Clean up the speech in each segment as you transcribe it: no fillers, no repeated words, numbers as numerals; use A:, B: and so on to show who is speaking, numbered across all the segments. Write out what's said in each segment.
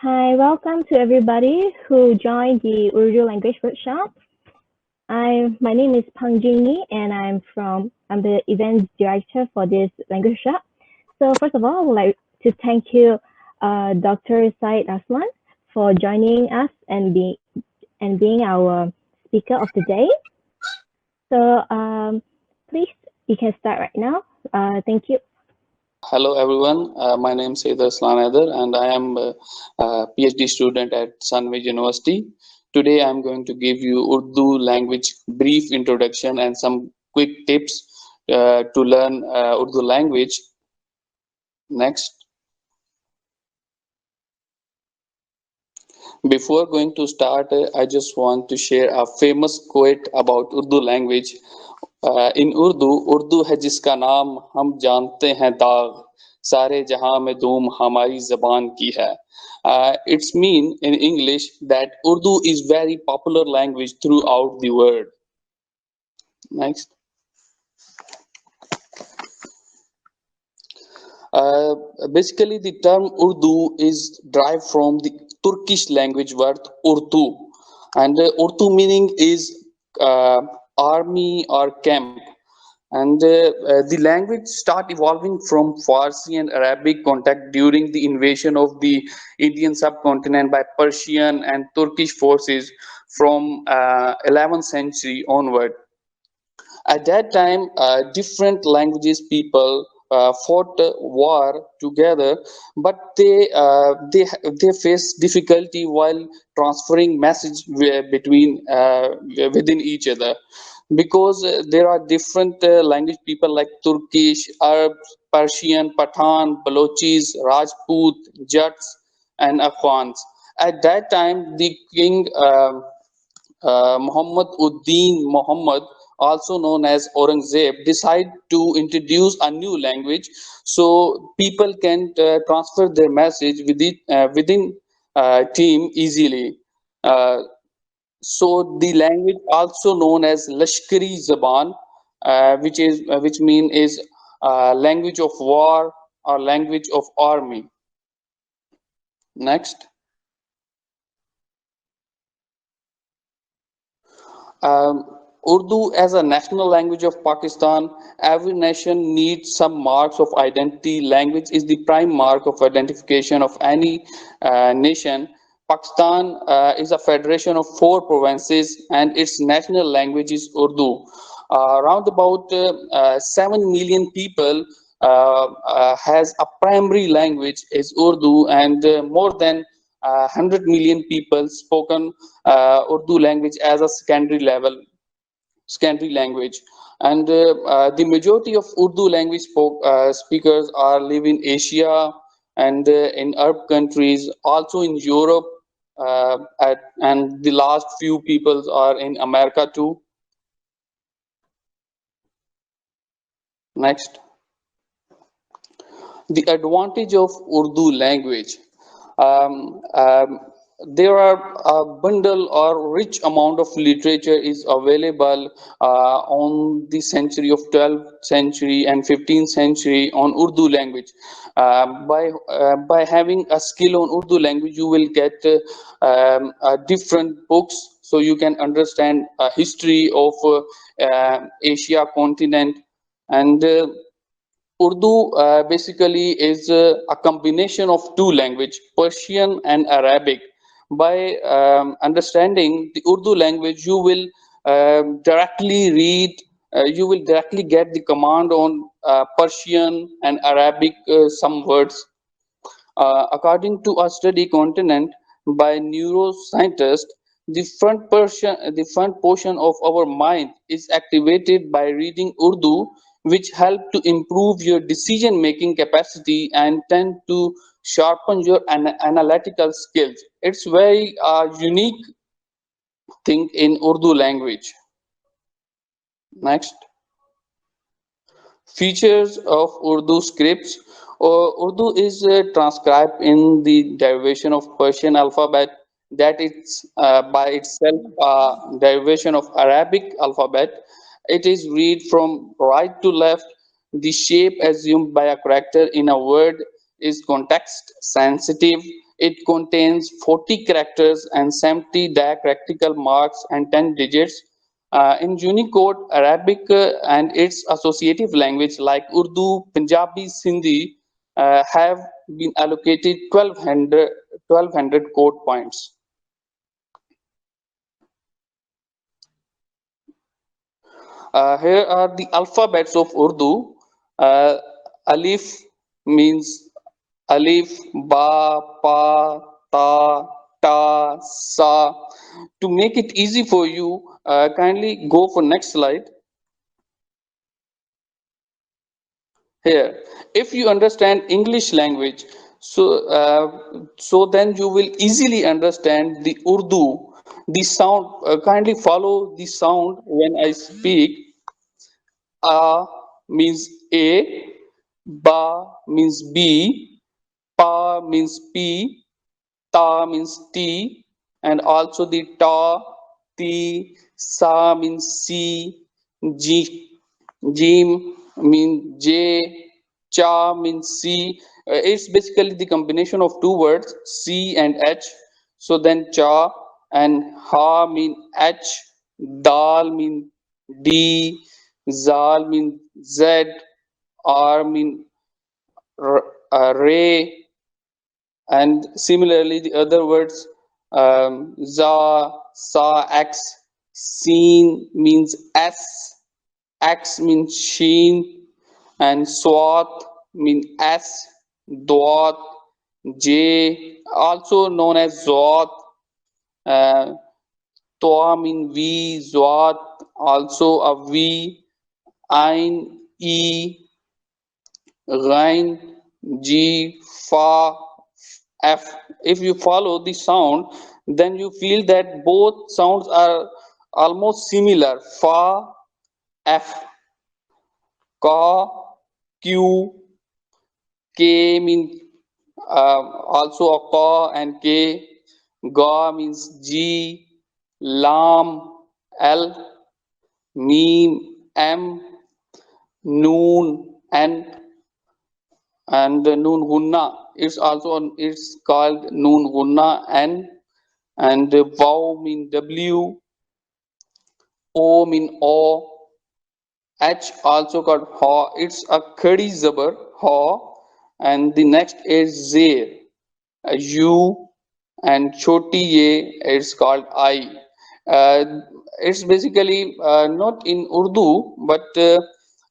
A: Hi, welcome to everybody who joined the Urdu language workshop. My name is Pang Jingyi and I'm the events director for this language workshop. So first of all, I would like to thank you, Dr. Syed Arslan, for joining us and being our speaker of the day. So please, you can start right now. Thank you.
B: Hello everyone, my name is Syed Arslan Haider and I am a PhD student at Sunway University. Today I am going to give you Urdu language brief introduction and some quick tips to learn Urdu language. Next. Before going to start, I just want to share a famous quote about Urdu language. In Urdu है जिसका नाम हम जानते हैं दाग सारे जहां में धूम हमारी जबान की है. It's mean in English that Urdu is very popular language throughout the world. Next. Basically, the term Urdu is derived from the Turkish language word Urdu, and Urdu meaning is army or camp. And the language start evolving from Farsi and Arabic contact during the invasion of the Indian subcontinent by Persian and Turkish forces from 11th century onward. At that time, different languages people fought war together, but they faced difficulty while transferring message between within each other, because there are different language people like Turkish, Arab, Persian, Pathan, Balochis, Rajput, Jats, and Afghans. At that time, the king Muhammad Uddin Muhammad, also known as Aurangzeb, decide to introduce a new language so people can transfer their message within team easily. Uh, so the language also known as Lashkari Zaban, which mean is language of war or language of army. Next. Urdu as a national language of Pakistan, every nation needs some marks of identity. Language is the prime mark of identification of any nation. Pakistan is a federation of 4 provinces and its national language is Urdu. Around about 7 million people has a primary language is Urdu, and more than 100 million people spoken Urdu language as a secondary language. And the majority of Urdu language speakers are live in Asia and in Arab countries, also in Europe, and the last few peoples are in America too. Next. The advantage of Urdu language. Um, um, there are a bundle or rich amount of literature is available on the century of 12th century and 15th century on Urdu language. By having a skill on Urdu language, you will get different books, so you can understand history of Asia continent. And Urdu basically is a combination of two languages, Persian and Arabic. By understanding the Urdu language, you will directly read, you will directly get the command on Persian and Arabic some words. According to a study continent by neuroscientists, the front portion of our mind is activated by reading Urdu, which help to improve your decision-making capacity and tend to sharpen your analytical skills. It's very unique thing in Urdu language. Next. Features of Urdu scripts. Urdu is transcribed in the derivation of Persian alphabet, that is by itself a derivation of Arabic alphabet. It is read from right to left. The shape assumed by a character in a word is context sensitive. It contains 40 characters and 70 diacritical marks and 10 digits. In Unicode, Arabic and its associative language like Urdu, Punjabi, Sindhi have been allocated 1200 code points. Here are the alphabets of Urdu. Alif means alif, ba, pa, ta, ta, sa. To make it easy for you, kindly go for next slide. Here, if you understand English language, so then you will easily understand the Urdu. The sound, kindly follow the sound when I speak. A means A, ba means B, pa means P, ta means T, and also the ta, T, sa means C, G, Jim means J, cha means C. It's basically the combination of two words, C and H. So then cha, and ha mean H, dal mean D, zal mean Z, R mean Ray, and similarly the other words, za, sa, x, seen means S, X means sheen, and swat means S, dwat, J, also known as zot, uh, toa means V, zwat, also a V, ein, E, Ghain, G, Fa, F. If you follow the sound, then you feel that both sounds are almost similar. Fa, F, Ka, Q, K means also a Ka and K. Ga means G, Lam, L, Meem, M, Noon, N, and Noon Gunna. It's called Noon Gunna N, and Wow mean W, O mean O, H also called Ha. It's a khadi zabar Ha, and the next is Zer, U, and Choti Ye. It's called I. Uh, it's basically not in Urdu, but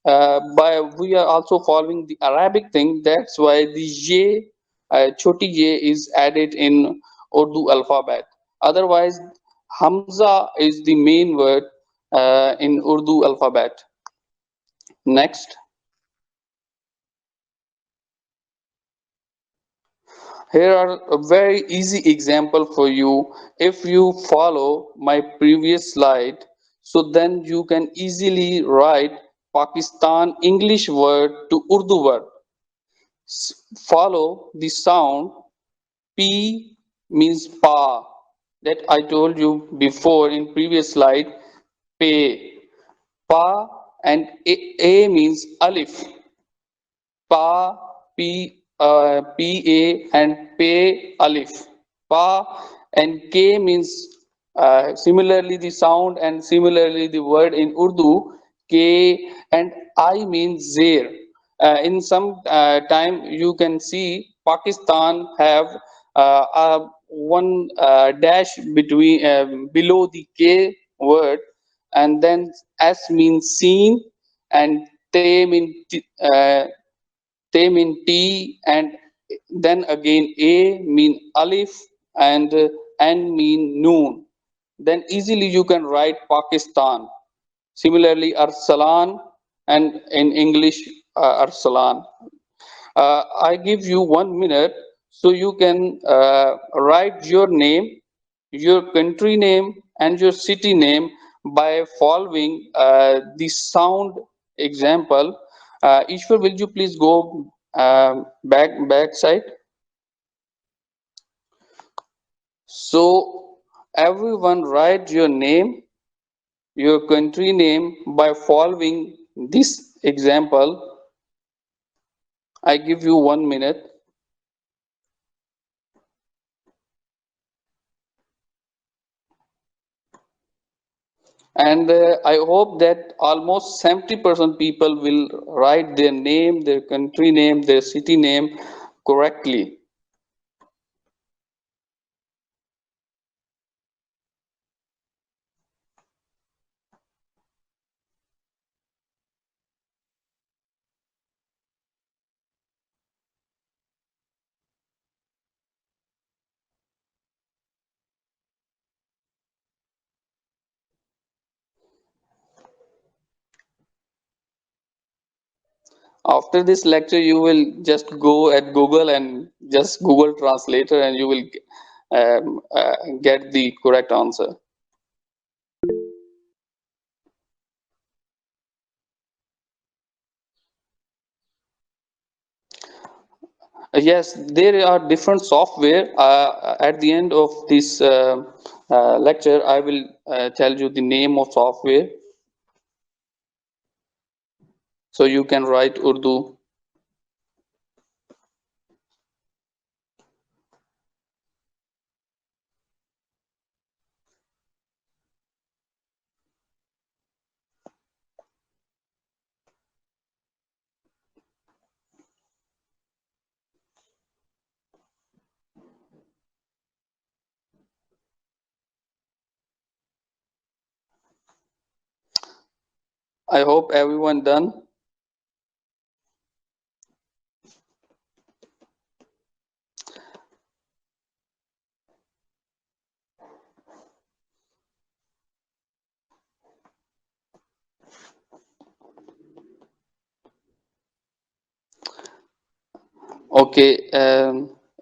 B: by we are also following the Arabic thing. That's why the Ye, Choti Ye is added in Urdu alphabet. Otherwise, Hamza is the main word in Urdu alphabet. Next, here are a very easy example for you. If you follow my previous slide, so then you can easily write Pakistan English word to Urdu word. Follow the sound. P means pa, that I told you before in previous slide. Pay, pa, and A means alif. Pa, pa, and pe, alif. Pa and k means similarly the sound and similarly the word in Urdu. K and I means zer. In some time you can see Pakistan have one dash between below the k word, and then s means seen, and te mean they mean T, and then again A mean alif, and N mean noon. Then easily you can write Pakistan. Similarly, Arsalan, and in English, Arsalan. I give you 1 minute so you can write your name, your country name, and your city name by following the sound example. Ishwar, will you please go back side? So everyone write your name, your country name by following this example. I give you 1 minute. And I hope that almost 70% people will write their name, their country name, their city name correctly. After this lecture, you will just go at Google and just Google Translator, and you will get the correct answer. Yes, there are different software. At the end of this lecture, I will tell you the name of software so you can write Urdu. I hope everyone done. Okay,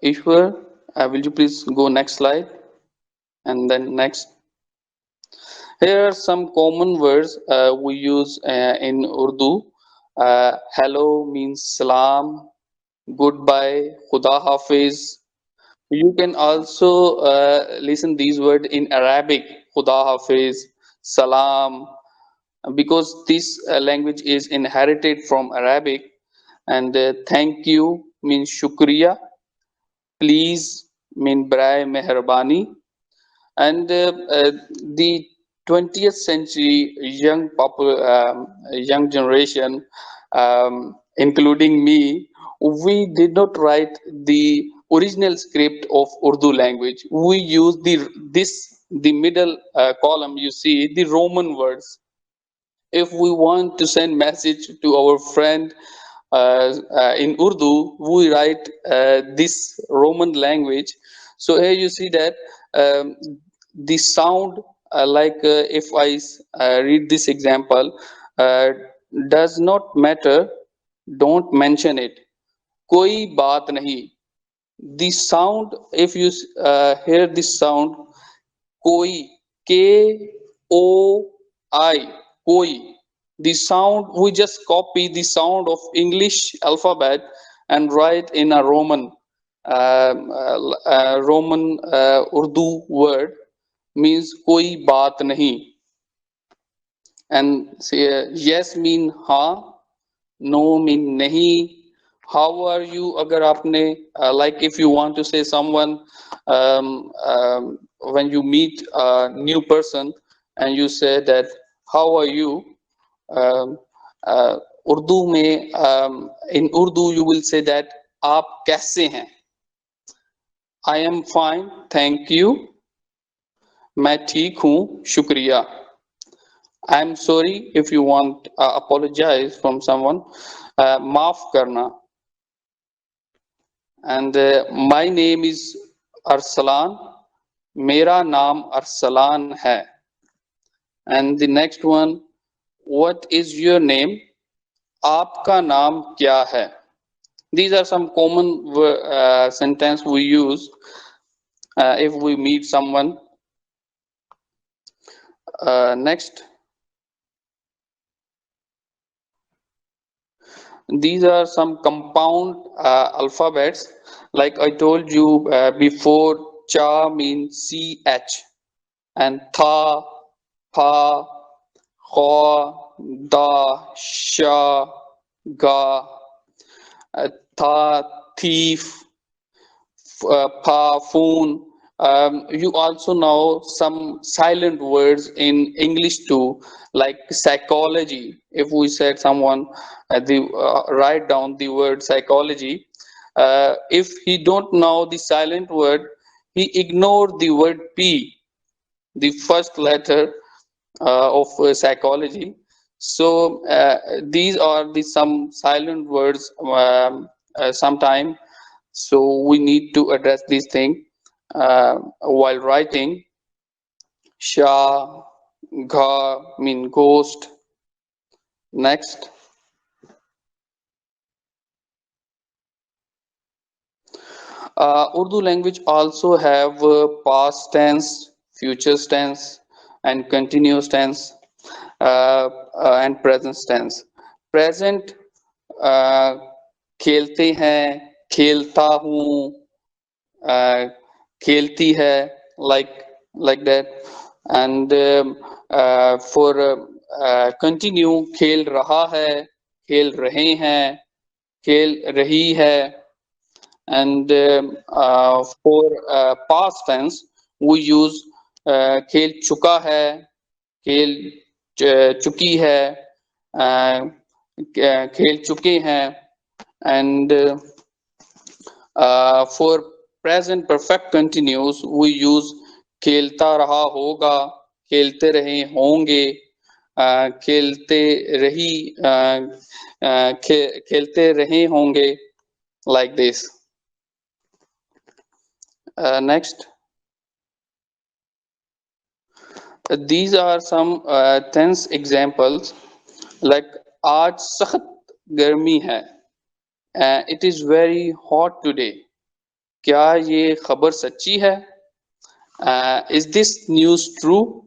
B: Ishwar, will you please go next slide and then next. Here are some common words we use in Urdu. Hello means salam, goodbye, khuda hafiz. You can also listen these words in Arabic, khuda hafiz, salam, because this language is inherited from Arabic. And thank you means shukriya, please mean brai meherbani. And the 20th century young generation, including me, we did not write the original script of Urdu language. We use the middle column, you see the Roman words. If we want to send message to our friend in Urdu, we write this Roman language. So here you see that the sound, if I read this example, uh, does not matter, don't mention it. Koi baat nahi. The sound, if you hear this sound, koi, k o I, koi, the sound, we just copy the sound of English alphabet and write in a Roman Urdu word, means koi baat nahi. And say yes mean ha, no mean nahi. How are you, agar aapne like if you want to say someone, um, um, when you meet a new person and you say that how are you, um, uh, Urdu में in Urdu you will say that आप कैसे हैं. I am fine, thank you. मैं ठीक हूँ, शुक्रिया. I am sorry, if you want apologize from someone, माफ करना. And my name is Arslan. मेरा नाम अरसलान है. And the next one, what is your name? आपका नाम क्या है? These are some common sentence we use if we meet someone. Next, these are some compound alphabets. Like I told you before, cha means ch, and tha, pa, kha, da, sha, ga, tha, thief, pa, phone, You also know some silent words in English too, like psychology. If we said someone write down the word psychology, if he don't know the silent word, he ignore the word P, the first letter of psychology. So these are the some silent words sometime. So we need to address these things while writing. Shah, Gha mean ghost. Next. Urdu language also have past tense, future tense, and continuous tense, and present tense. Present uh, खेलते हैं, खेलता हूँ, खेलती है, like that. And for continue, खेल रहा है, खेल रहे हैं, खेल रही है. And for past tense we use खेल चुका है, खेल चुकी है, खेल चुके हैं. And for present perfect continuous we use खेलता रहा होगा, खेलते रहे होंगे, खेलते रही, खेलते रहे होंगे, like this. Next, these are some tense examples, like आज सख्त गर्मी है, it is very hot today. क्या ये खबर सच्ची है? Is this news true?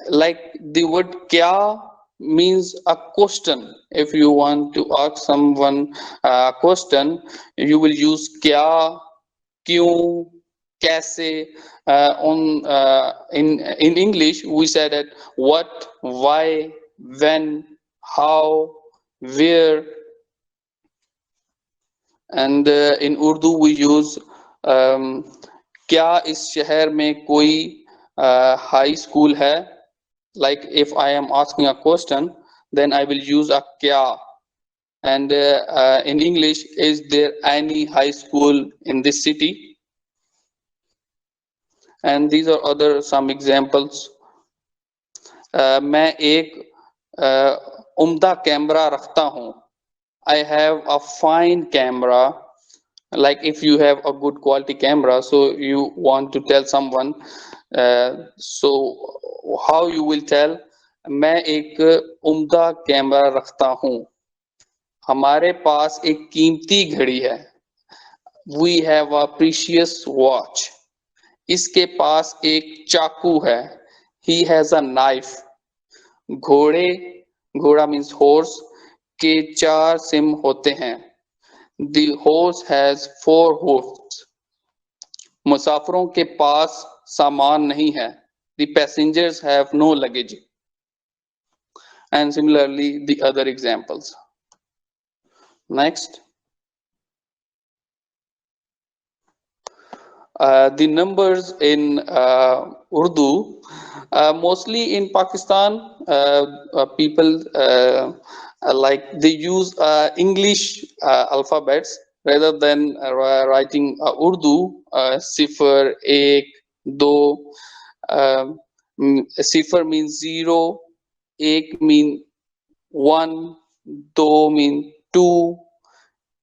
B: Like the word kya means a question. If you want to ask someone a question, you will use kya, kyun, kaise. In English we say that what, why, when, how, where. And in Urdu we use क्या इस शहर में कोई high school है? Like if I am asking a question, then I will use a kya. And in English, is there any high school in this city? And these are other some examples. मैं एक उम्दा camera रखता हूँ. I have a fine camera. Like if you have a good quality camera, so you want to tell someone, so how you will tell, मैं एक उम्दा camera रखता हूँ. हमारे पास एक कीमती घड़ी है. We have a precious watch. इसके पास एक चाकू है. He has a knife. घोड़े, घोड़ा means horse, के 4 सिम होते हैं. The horse has 4 hoofs. मुसाफिरों के पास सामान नहीं है. The passengers have no luggage. And similarly the other examples. Next. The numbers in Urdu, mostly in Pakistan, people like they use English alphabets rather than writing Urdu. Sifar, ek, do. Sifar means 0, ek means 1, do means 2,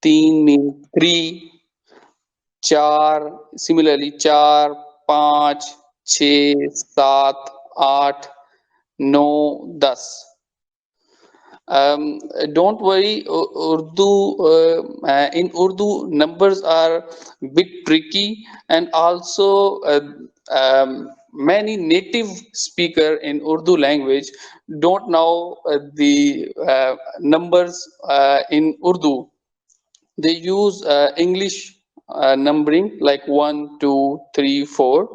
B: teen means 3. 4, similarly 4, 5, 6, 7, 8, 9, 10. Don't worry, in Urdu numbers are bit tricky, and also many native speaker in Urdu language don't know the numbers in Urdu. They use English numbering like 1, 2, 3, 4.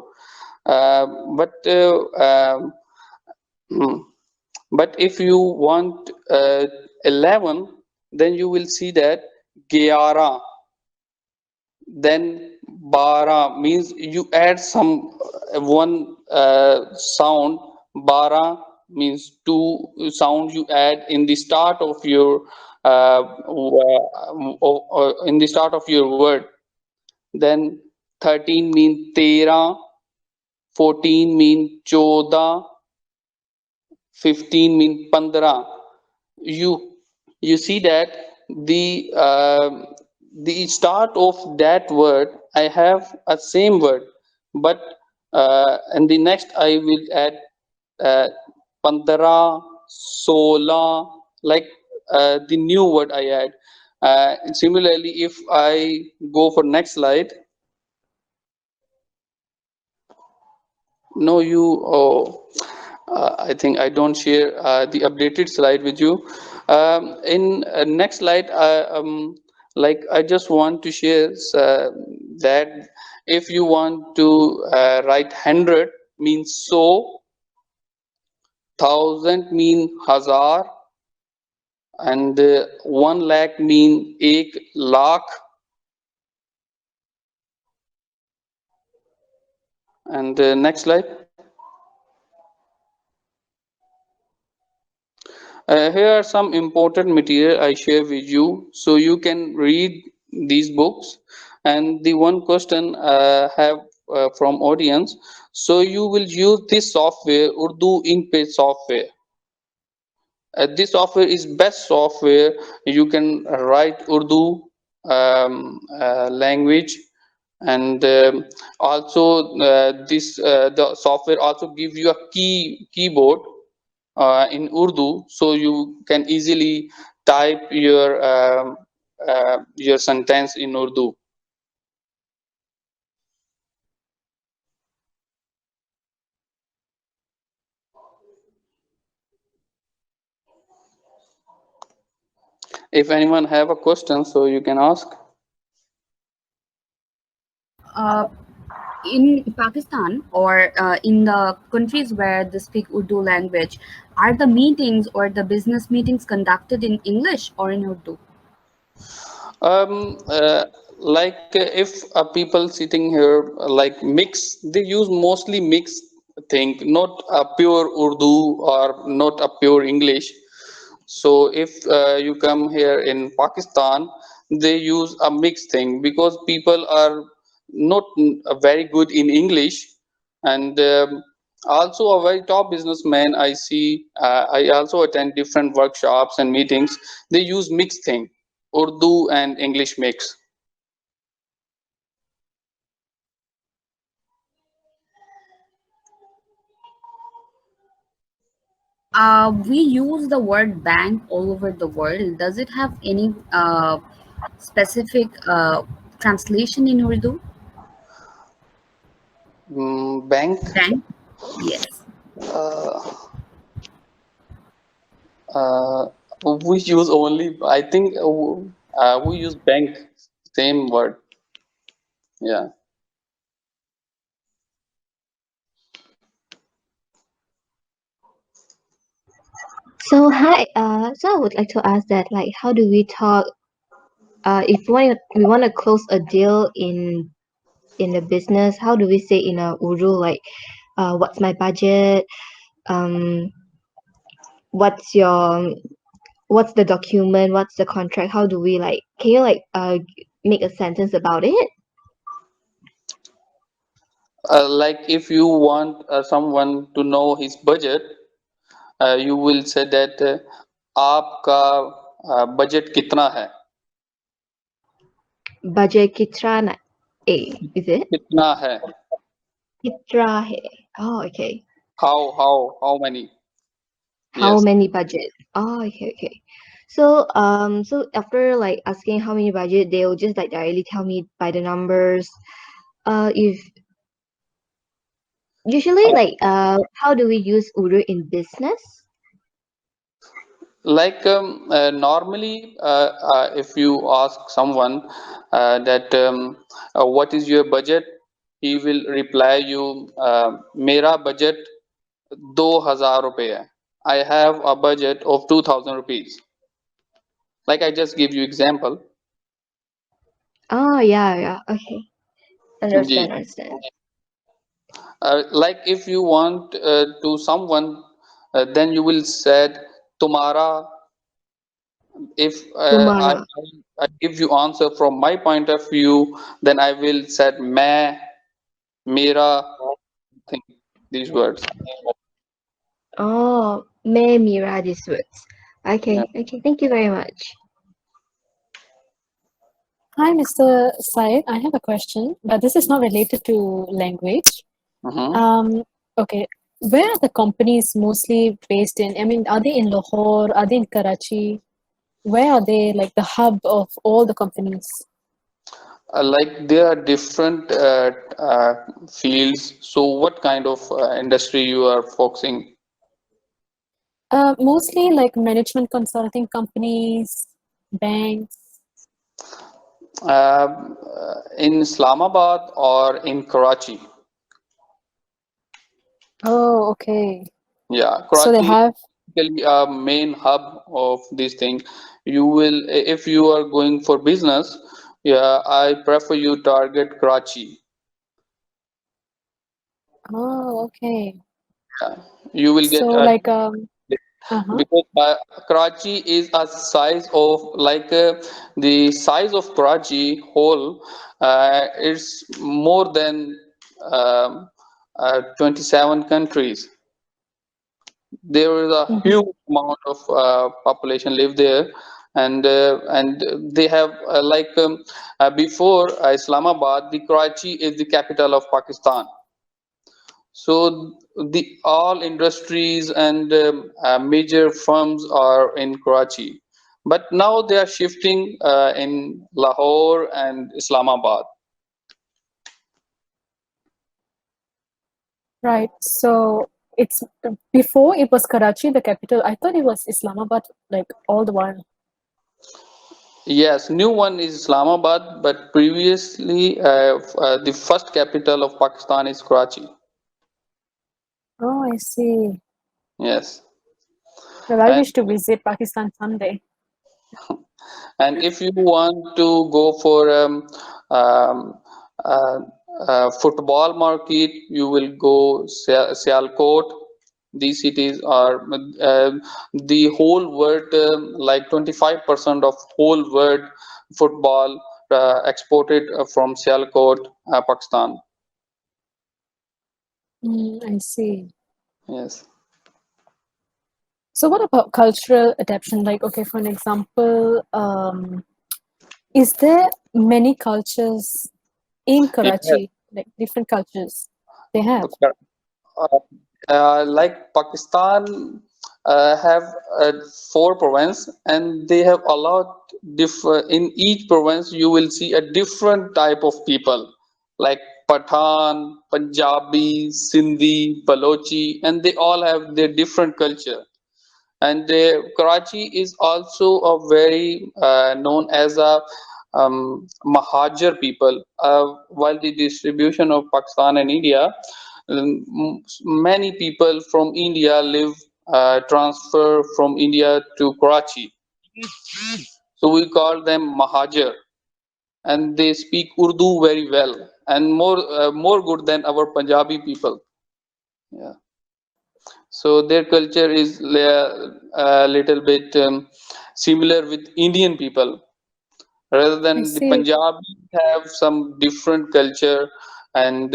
B: But if you want 11, then you will see that 11, then Bara means you add some one sound. Bara means two sound you add in the start of your in the start of your word. Then 13 mean tera, 14 mean choda, 15 mean pandra. You see that the the start of that word I have a same word, but and the next I will add uh, pandra, sola, like the new word I add. Similarly, if I go for next slide. No, you. Oh, I think I don't share the updated slide with you. In next slide, like I just want to share that if you want to write 100 means so, 1000 mean hazar, and 1 lakh mean ek lakh, and next slide. Here are some important material I share with you so you can read these books. And the one question have from audience. So you will use this software, Urdu in-page software. This software is best software. You can write Urdu language, and also this the software also gives you a keyboard in Urdu, so you can easily type your sentence in Urdu. If anyone have a question, so you can ask.
C: Uh, in Pakistan or in the countries where they speak Urdu language, are the meetings or the business meetings conducted in English or in Urdu?
B: Um, uh, if people sitting here like mix, they use mostly mixed thing, not a pure Urdu or not a pure English. So if you come here in Pakistan, they use a mixed thing because people are not very good in English, and also a very top businessman I see. I also attend different workshops and meetings. They use mixed thing, Urdu and English mix.
C: We use the word bank all over the world. Does it have any specific translation in Urdu?
B: Bank.
C: Bank? Yes.
B: Uh, uh, we use only. I think we use bank. Same word. Yeah.
A: So hi, so I would like to ask that, like, how do we talk if we want to close a deal in the business? How do we say in a Urdu, like, what's my budget? Um, what's your what's the document? What's the contract? How do we, like? Can you, like, make a sentence about it?
B: Like if you want someone to know his budget, you will say that आपका budget कितना है?
A: Budget kitrana a is it?
B: कितना है?
A: Kitra hai. Oh, okay.
B: How many?
A: How
B: Yes.
A: many budget? Oh, okay, okay. So after, like, asking how many budget, they'll just, like, directly tell me by the numbers. If usually,
B: Uh,
A: like, how do we use Urdu in business?
B: like normally, if you ask someone that what is your budget, he will reply you, मेरा budget 2000 रुपए है. I have a budget of 2000 rupees. Like I just give you example.
A: Oh, yeah, yeah. Okay.
B: Indeed.
D: Understand.
B: Like if you want to someone, then you will said Tumara. If
D: Tumara.
B: I give you answer from my point of view, then I will said मैं, मेरा, thing, these words.
D: Oh, me mira these words.
B: Yeah.
D: Okay, thank you very much.
E: Hi, Mr. Syed. I have a question, but this is not related to language.
B: Mhm.
E: Okay, where are the companies mostly based in? I mean, are they in Lahore? Are they in Karachi? Where are they, like the hub of all the companies?
B: Like there are different fields. So what kind of industry you are focusing?
E: Mostly like management consulting companies, banks.
B: In Islamabad or in Karachi?
E: Oh, okay.
B: Yeah,
E: So they
B: Karachi is
E: have,
B: basically a main hub of this thing. You will, if you are going for business, yeah, I prefer you target Karachi.
E: oh, okay.
B: Yeah, you will get
E: So like, uh-huh.
B: because Karachi is a size of like the size of Karachi whole is more than 27 countries. There is a
E: Mm-hmm.
B: huge amount of population live there, and they have before Islamabad, the Karachi is the capital of Pakistan. So the all industries and major firms are in Karachi, but now they are shifting in Lahore and Islamabad.
E: Right. So it's before it was Karachi, the capital. I thought it was Islamabad, like all the while.
B: Yes, new one is Islamabad, but previously the first capital of Pakistan is Karachi.
E: Oh, I see.
B: Yes.
E: Well, I
B: And,
E: wish to visit Pakistan someday.
B: and if you want to go for um, uh, football market, you will go Sialkot. These cities are the whole world, like 25% of whole world football exported from Sialkot, Pakistan.
E: I see.
B: Yes.
E: So what about cultural adaptation? Like, okay, for an example, is there many cultures in
B: Yes.
E: Karachi, like different cultures they have?
B: Uh, like Pakistan have four province and they have allowed different in each province you will see a different type of people like Pathan, Punjabi, Sindhi, Balochi, and they all have their different culture. And Karachi is also a very known as a Mahajar people. While the distribution of Pakistan and India, many people from India live transfer from India to Karachi. So we call them Mahajar, and they speak Urdu very well and more good than our Punjabi people. Yeah. So their culture is a little bit similar with Indian people, rather
E: I
B: than the
E: see.
B: Punjabi have some different culture, and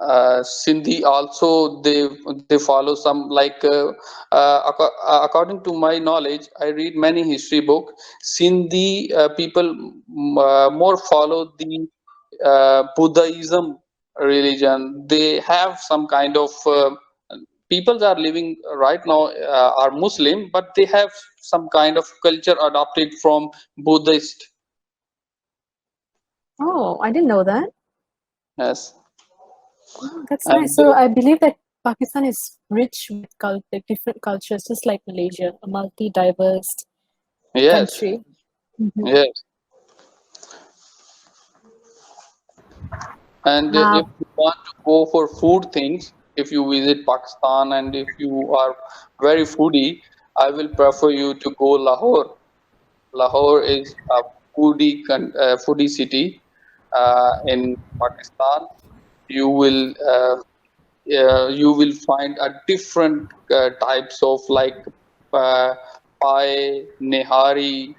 B: Sindhi also they follow some like according to my knowledge, I read many history book. Sindhi people more follow the Buddhism religion. They have some kind of people are living right now are Muslim, but they have some kind of culture adopted from Buddhist.
E: Oh, I didn't know that.
B: Yes,
E: Oh, that's nice.
B: and
E: So I believe that Pakistan is rich with like different cultures, just like Malaysia, a multi-diverse
B: yes,
E: country. Mm-hmm.
B: yes. And if
C: Uh,
B: you want to go for food things, if you visit Pakistan and if you are very foodie, I will prefer you to go Lahore. Lahore is a foodie city, in Pakistan, you will find a different types of like uh, pie, nihari,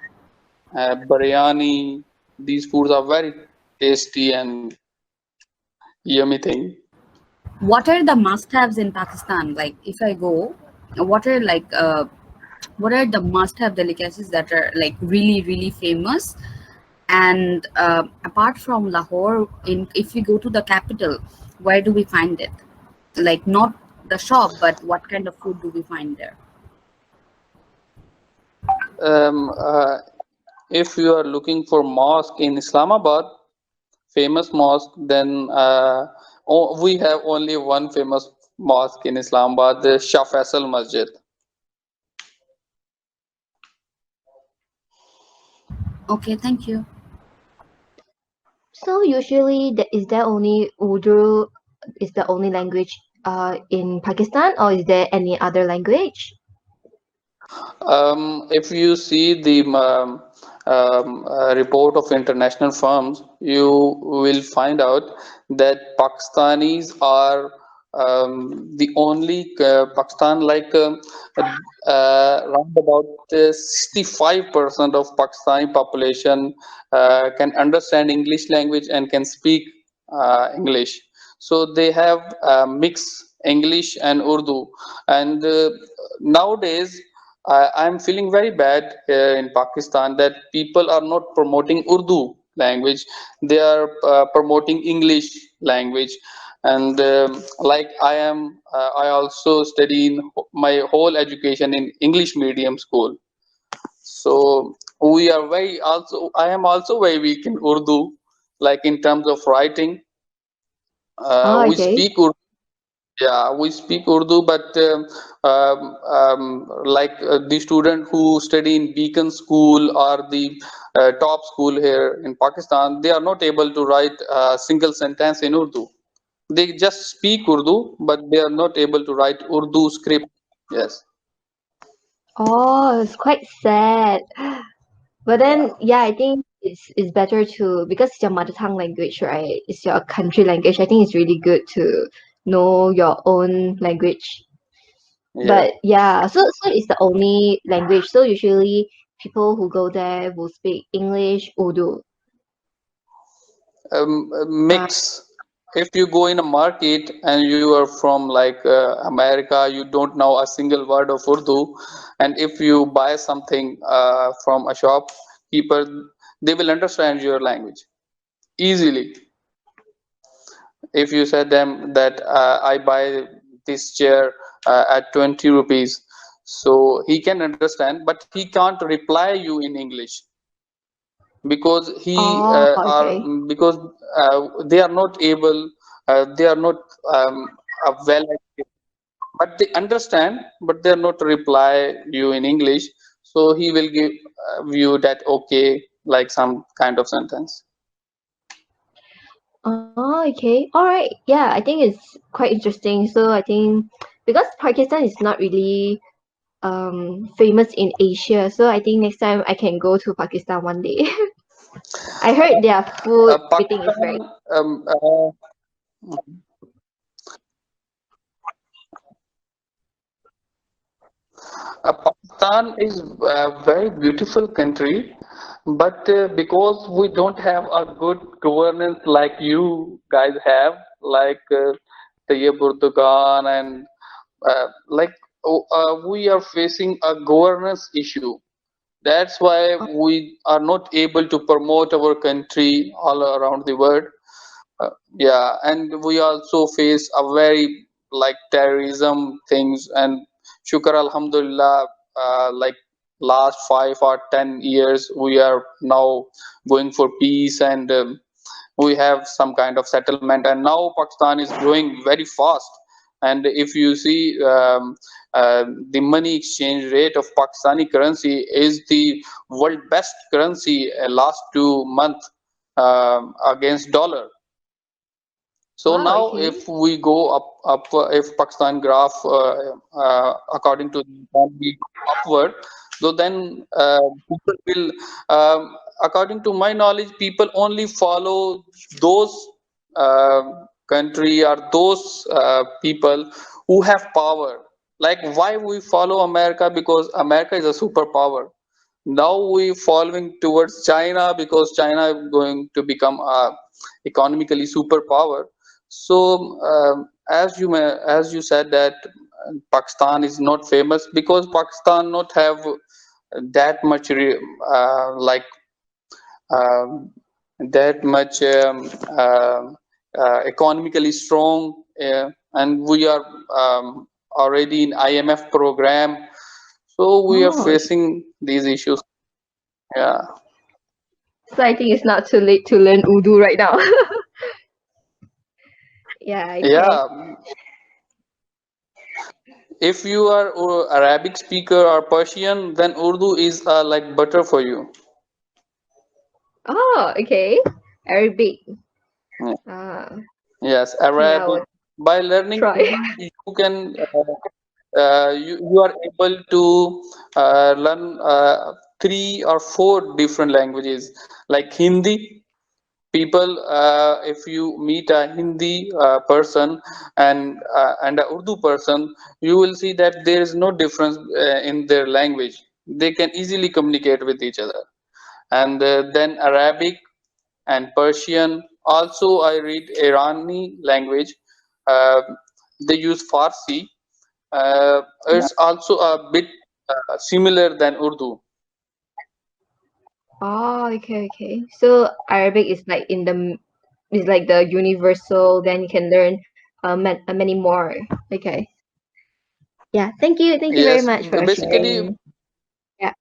B: biryani. These foods are very tasty and yummy thing.
C: What are the must-haves in Pakistan? Like, if I go, what are what are the must-have delicacies that are like really really famous? And apart from Lahore, in if we go to the capital, where do we find it? Like, not the shop, but what kind of food do we find there?
B: Um, uh, if you are looking for mosque in Islamabad, famous mosque, then we have only one famous mosque in Islamabad, the Shah Faisal Masjid.
C: Okay, thank you.
D: So usually, is there only Urdu is the only language in Pakistan, or is there any other language?
B: If you see the report of international firms, you will find out that Pakistanis are the only Pakistan, like around about 65% of Pakistani population can understand English language and can speak English. So they have mix English and Urdu, and nowadays I'm feeling very bad here in Pakistan that people are not promoting Urdu language; they are promoting English language. And like I also study in my whole education in English medium school. So we are very also. I am also very weak in Urdu, like in terms of writing.
D: Oh,
B: We
D: okay.
B: speak Urdu. Yeah, we speak Urdu, but like the student who study in Beacon School or the top school here in Pakistan, they are not able to write a single sentence in Urdu. They just speak Urdu, but they are not able to write Urdu script. Yes.
D: Oh, it's quite sad. But
B: Yeah.
D: then, yeah, I think it's better to, because it's your mother tongue language, right? It's your country language. I think it's really good to know your own language.
B: Yeah.
D: But yeah, so it's the only language. So usually people who go there will speak English, Urdu. Uh,
B: Mix. If you go in a market and you are from like America, you don't know a single word of Urdu, and if you buy something from a shopkeeper, they will understand your language easily. If you said them that I buy this chair at 20 rupees, so he can understand, but he can't reply you in English because
D: oh, okay.
B: they are not able, they are not well, but they understand, but they are not reply you in English. So he will give you that okay, like some kind of sentence.
D: Oh, okay. All right. Yeah, I think it's quite interesting. So I think because Pakistan is not really famous in Asia, so I think next time I can go to Pakistan one day. I heard their food, everything is
B: Pakistan,
D: very.
B: um, Pakistan is a very beautiful country, but because we don't have a good governance like you guys have, like Tayyip Erdogan, and we are facing a governance issue. That's why we are not able to promote our country all around the world. Yeah, and we also face a very like terrorism things, and shukar alhamdulillah, like last 5 or 10 years we are now going for peace, and we have some kind of settlement, and now Pakistan is growing very fast. And if you see the money exchange rate of Pakistani currency is the world best currency last 2 months against dollar. So
D: Wow,
B: now,
D: okay.
B: if we go if Pakistan graph according to the economy upward, So then people will, according to my knowledge, people only follow those uh, country or those people who have power. Like why we follow America? Because America is a superpower. Now we following towards China because China is going to become a economically superpower. So as you said that Pakistan is not famous because Pakistan not have that much like um, that much economically strong, and we are already in IMF program, so we are
D: Oh,
B: facing these issues. Yeah,
D: so I think it's not too late to learn Urdu right now. Yeah, okay.
B: yeah. If you are Arabic speaker or Persian, then Urdu is like butter for you.
D: Oh, okay. Arabic.
B: Yeah.
D: Ah,
B: Yes,
D: think I
B: Arabic.
D: would
B: By learning
D: try.
B: Urdu, you can you are able to learn three or four different languages like Hindi. People, if you meet a Hindi person and a Urdu person, you will see that there is no difference in their language. They can easily communicate with each other. And then Arabic and Persian. Also, I read Irani language. Uh, they use Farsi. It's also a bit similar than Urdu.
D: Oh, okay, okay. So Arabic is like is like the universal. Then you can learn many more. Okay. Yeah. Thank you very
B: Yes,
D: much for
B: basically,
D: sharing. Yeah.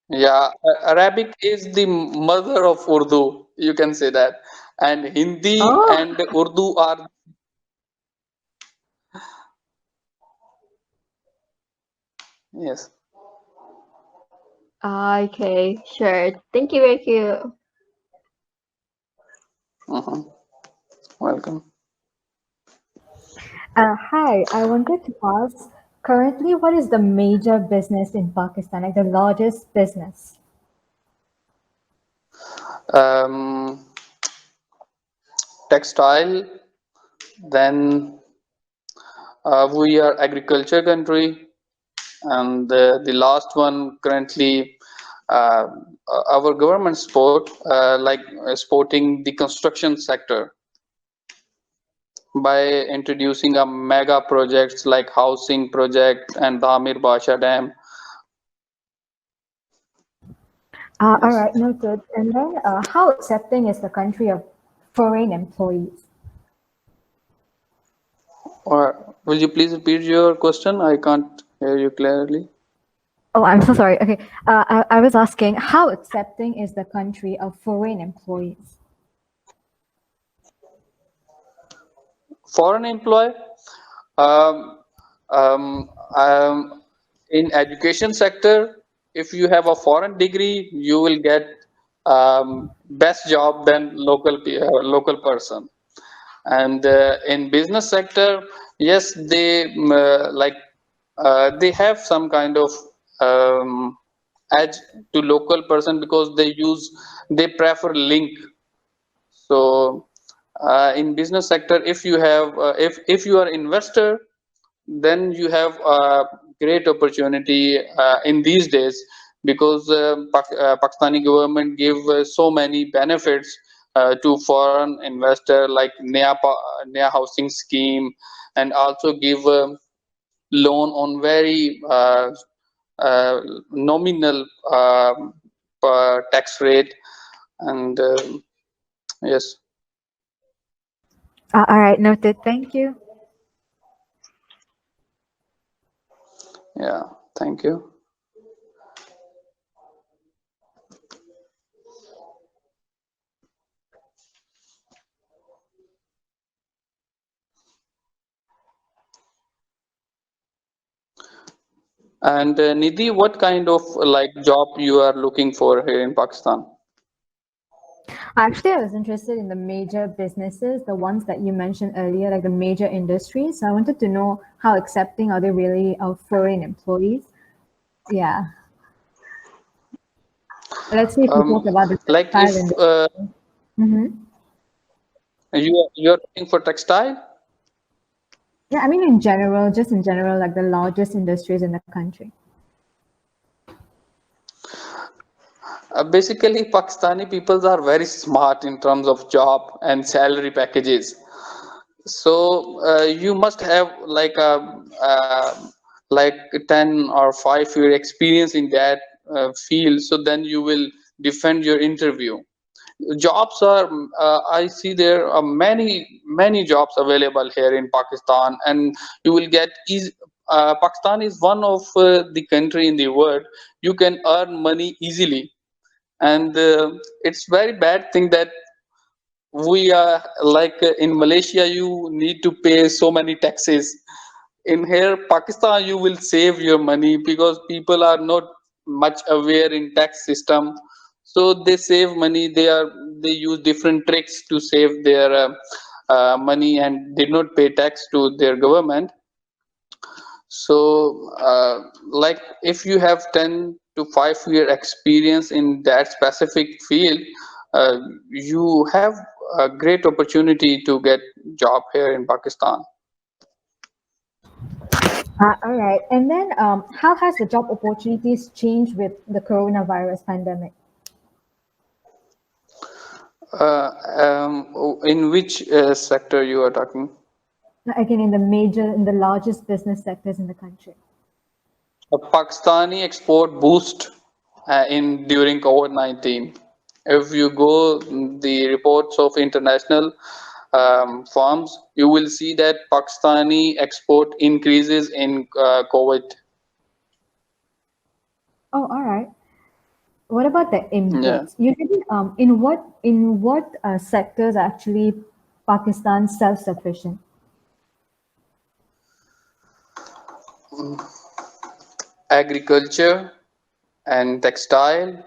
B: yeah, Arabic is the mother of Urdu. You can say that, and Hindi
D: Oh,
B: and Urdu are, yes.
D: okay. Sure. Thank you, thank you.
B: Mhm. Welcome.
F: Hi, I wanted to ask, currently, what is the major business in Pakistan, like the largest business?
B: Um, Textile. Then we are agriculture country, and the last one currently uh, our government support like supporting the construction sector by introducing a mega projects like housing project and the Amir Basha Dam.
F: All
B: Yes.
F: right, noted. And then, how accepting is the country of foreign employees?
B: Or will you please repeat your question? I can't hear you clearly.
F: Oh, I'm so sorry. Okay, I was asking, how accepting is the country of foreign employees?
B: Foreign employee, um, in education sector, if you have a foreign degree, you will get best job than local person. And in business sector, yes, they have some kind of um, edge to local person because they prefer link. So in business sector, if you have if you are investor, then you have a great opportunity in these days because Pakistani government give so many benefits to foreign investor like Naya housing scheme, and also give loan on very nominal tax rate. And yes.
F: All right, noted. Thank you.
B: Yeah, thank you. And Nidhi, what kind of like job you are looking for here in Pakistan?
F: Actually, I was interested in the major businesses, the ones that you mentioned earlier, like the major industries. So I wanted to know how accepting are they really of foreign employees? Yeah. Let's say if we talk about the
B: Like
F: textile
B: if
F: industry. Mm-hmm.
B: you're looking for textile.
F: Yeah, I mean in general, just in general, like the largest industries in the country.
B: Basically, Pakistani peoples are very smart in terms of job and salary packages. So you must have like 10 or 5 year experience in that field. So then you will defend your interview. Jobs are I see there are many jobs available here in Pakistan, and you will get easy. Pakistan is one of the country in the world you can earn money easily, and it's very bad thing that we are in Malaysia you need to pay so many taxes. In here Pakistan you will save your money because people are not much aware in tax system, so they save money. They use different tricks to save their money and did not pay tax to their government. So like if you have 10 to 5 year experience in that specific field, uh, you have a great opportunity to get job here in Pakistan.
F: All right. And then how has the job opportunities changed with the coronavirus pandemic?
B: In which sector you are talking?
F: Again, in the largest business sectors in the country.
B: Pakistani export boost in during COVID-19. If you go the reports of international firms, you will see that Pakistani export increases in COVID.
F: Oh, all right. What about the
B: Yeah.
F: imports? Usually, in what sectors actually Pakistan self-sufficient?
B: Agriculture and textile,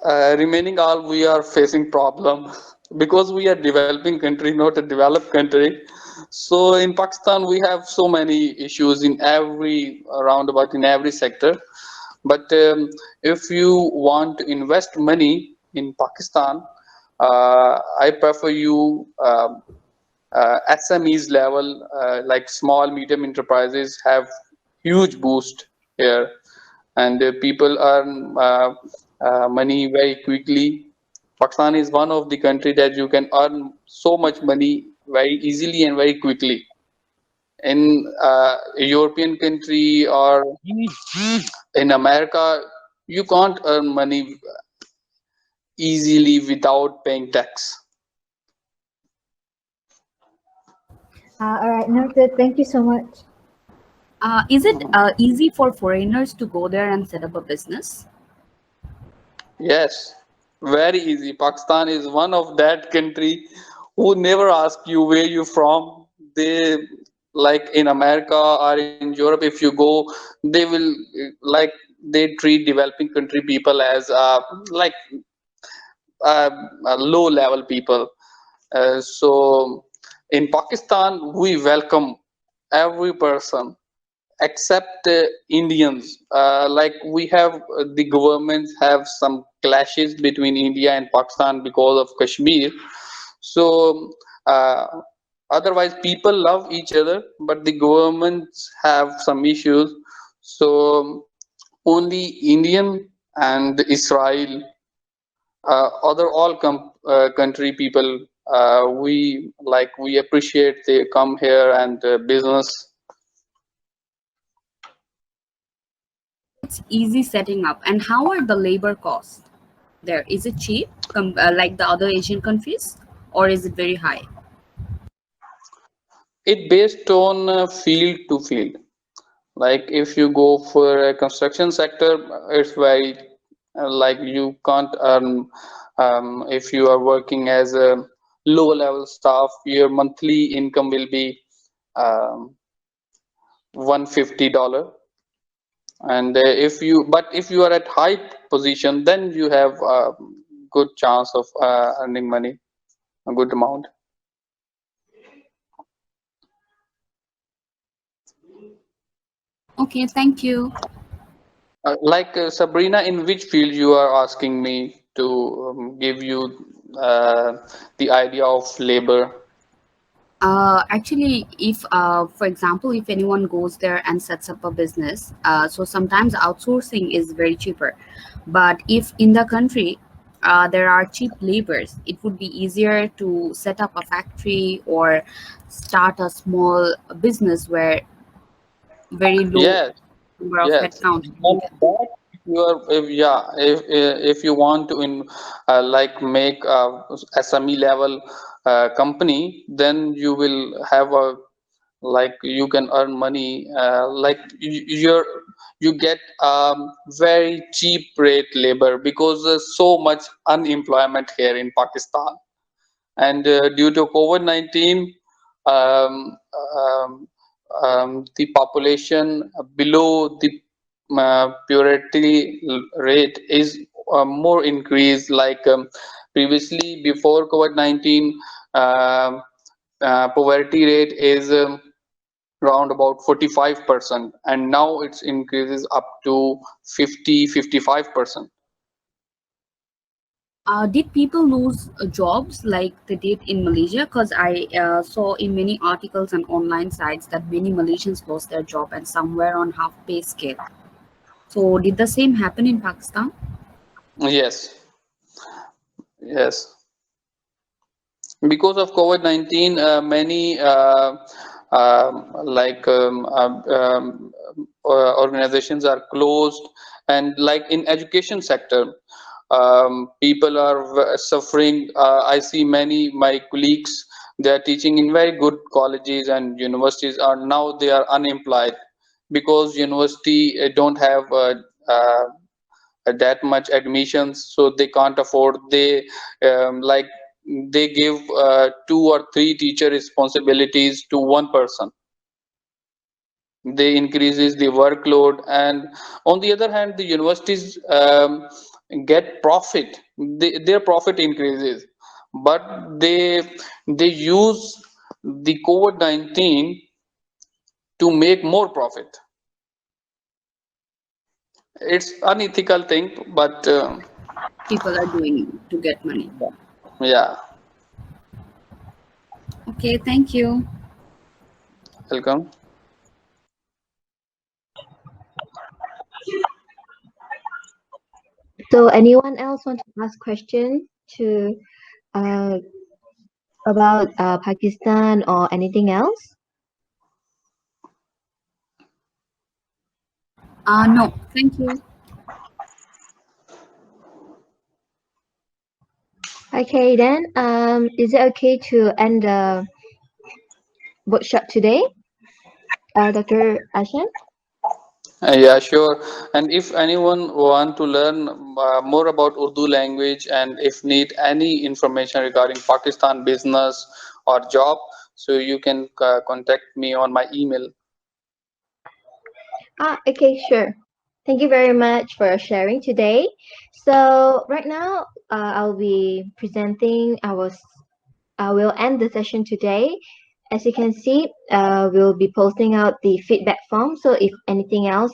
B: and remaining all we are facing problem because we are developing country, not a developed country. So in Pakistan we have so many issues in every roundabout in every sector. But if you want to invest money in Pakistan, I prefer you SMEs level, like small medium enterprises have huge boost here, and people earn money very quickly. Pakistan is one of the country that you can earn so much money very easily and very quickly. In a European country or in America, you can't earn money easily without paying tax.
F: All right, noted. Thank you so much.
C: Is it easy for foreigners to go there and set up a business?
B: Yes, very easy. Pakistan is one of that country who never ask you where you from. They like in America or in Europe, if you go, they will like they treat developing country people as like low level people. So in Pakistan, we welcome every person except Indians. Like we have the governments have some clashes between India and Pakistan because of Kashmir. So otherwise, people love each other, but the governments have some issues. So only Indian and Israel, other all country people, we appreciate they come here and business.
C: It's easy setting up. And how are the labor costs there? Is it cheap like the other Asian countries, or is it very high?
B: It based on field to field. Like if you go for a construction sector, it's very like you can't earn if you are working as a low level staff, your monthly income will be um, $150. And if you are at high position, then you have a good chance of earning money, a good amount.
C: Okay, thank you.
B: Like Sabrina, in which field you are asking me to give you the idea of labor?
C: Actually, if for example, if anyone goes there and sets up a business, so sometimes outsourcing is very cheaper. But if in the country there are cheap labors, it would be easier to set up a factory or start a small business where very low
B: Yes,
C: number of
B: yes.
C: headcount is
B: And
C: needed.
B: that you are, if, yeah, if you want to like make a SME level company, then you will have a, like you can earn money, like you get very cheap rate labor because there's so much unemployment here in Pakistan. And due to COVID-19, um, um, the population below the purity rate is more increased. Like previously, before COVID-19, um poverty rate is around about 45%, and now it's increases up to 50-55%.
C: Did people lose jobs like they did in Malaysia? Because I saw in many articles and online sites that many Malaysians lost their job and somewhere on half pay scale. So did the same happen in Pakistan?
B: Yes, yes. Because of COVID-19, many like organizations are closed, and like in education sector, people are suffering. I see many my colleagues, they are teaching in very good colleges and universities, are now they are unemployed because university don't have that much admissions, so they can't afford. They like they give two or three teacher responsibilities to one person. They increases the workload, and on the other hand the universities get profit. Their profit increases, but they use the COVID-19 to make more profit. It's unethical thing, but
C: People are doing to get money.
B: yeah.
C: Okay, thank you.
B: Welcome.
D: So anyone else want to ask question to uh, about Pakistan or anything else?
C: No, thank you.
D: Okay, then is it okay to end the workshop today, Dr. Ashan?
B: Yeah, sure. And if anyone want to learn more about Urdu language, and if need any information regarding Pakistan business or job, so you can contact me on my email.
D: Okay, sure. Thank you very much for sharing today. So right now, I'll be presenting I will end the session today. As you can see, we'll be posting out the feedback form. So if anything else,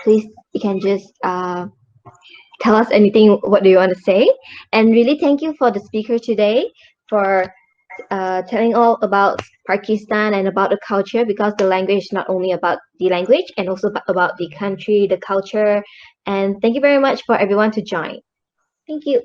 D: please you can just tell us anything. What do you want to say? And really, thank you for the speaker today for telling all about Pakistan and about the culture, because the language is not only about the language and also about the country, the culture. And thank you very much for everyone to join. Thank you.